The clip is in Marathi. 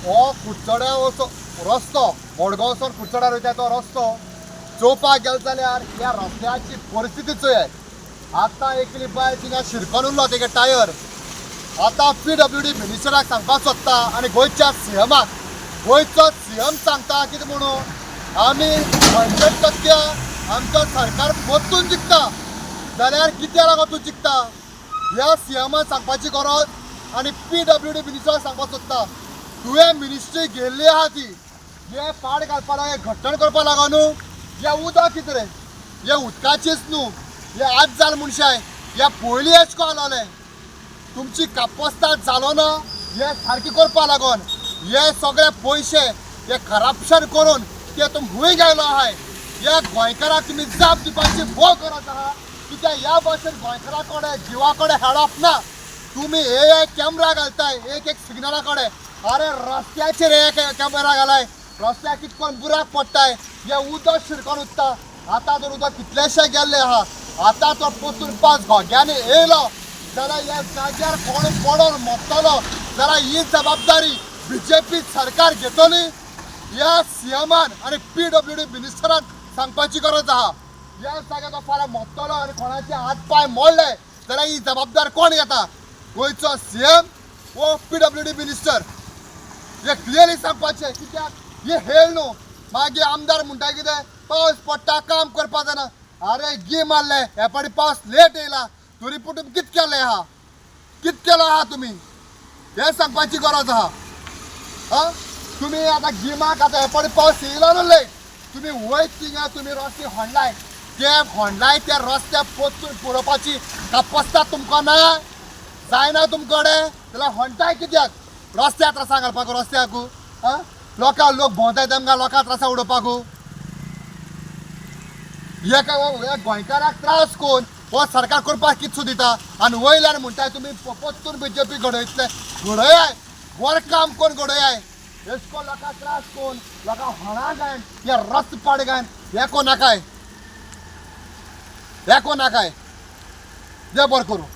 हो कुडचड्या रस्तो मडगांवसून कुडचड्यार वयता तो रस्तो चोवपाक गेलो जाल्यार ह्या रस्त्याची परिस्थिती चोय आहे. आतां एकली बायल थिंगा शिरकोन उरलो तेगे टायर. आतां PWD मिनिस्टराक सांगपाक सोदता आनी गोंयच्या सीएमाक गोंयचो सीएम सांगता कितें म्हणून आमी 100% आमचो सरकार परतून जिखता. जाल्यार कित्या लागून तूं जिखता ह्या सीएमान सांगपाची गरज आनी PWD मिनिस्टराक सांगपाक सोदता. तुवें मिनिस्ट्री गेल्ली आहा ती हे पाड घालपा लागून घट्टण करपा लागून न्हू. हे उदक कितें रे हे उदकाचीच न्हू हे आज जाल मनशाय हे पयलीं एश को आलोलें. तुमची कापस्ताद जालो ना हे सारकी करपा लागून हे सगळे पयशे हे करप्शन करून ते तुम खूंय गेलो आहाय. हे गोंयकाराक तुमी जाप दिवपाची भोव गरज आहा कित्याक ह्या भाशेन गोंयकारा कडेन जिवा कडेन हेडप ना. तुमी हे कॅमेरा घालताय एक सिग्नला कडेन अरे रस्त्याचेर एक कॅमेरा घालाय रस्त्याक कितकोन बुराक पडटाय हे उदक शिरकोन उरता. आतां जर उदक कितलेशे गेल्ले आहा आतां तो परतून पास घोग्यांनी येयलो जाल्यार ह्या जाग्यार कोण पडोन मोडटलो जाल्यार ही जबाबदारी BJP सरकार घेतली. ह्या सीएमान आनी PWD मिनिस्टरान सांगपाची गरज आहा. ह्या जाग्यार तो फाल्यां मोडटलो आनी कोणाचे हात पाय मोडले जाल्यार ही जबाबदार कोण घेता गोंयचो सीएम वो PWD मिनिस्टर. हे क्लियरली सांगपाचें कित्याक हे हेळ न्हू मागीर आमदार म्हणटा कितें पावस पडटा काम करपा जायना. अरे गी मारले हे पाटी पावस लेट येयला तरी पूण तुमी कितें केलें आहा कितें केलो आहा तुमी हे सांगपाची गरज आहा. तुमी आतां गिमाक आतां हे पाटी पावस येयलो न्हू लेट तुमी वयत थिंगा तुमी रस्ते होंडलाय त्या रस्त्या पोचून पुरोवपाची कापस्ताद तुमकां ना जायना तुमकडे जाल्यार होंटाय कित्याक रस्त्या त्रासा घालपाक रस्त्याक लोक भोंवताय तेमकां लोकां त्रासा उडोवपाक हे गोंयकाराक त्रास कोण हो सरकार करपाक कितें सुदिता आनी वयल्यान म्हणटाय तुमी परतून BJP घडयतले घडयाय बरें काम कोण घडयाय. एश कोन लोकांक त्रास कोण लोकांक होणा घायन हे रस्त पाड घायन हे कोण नाकाय हे कोण नाकाय. देव बरें करूं.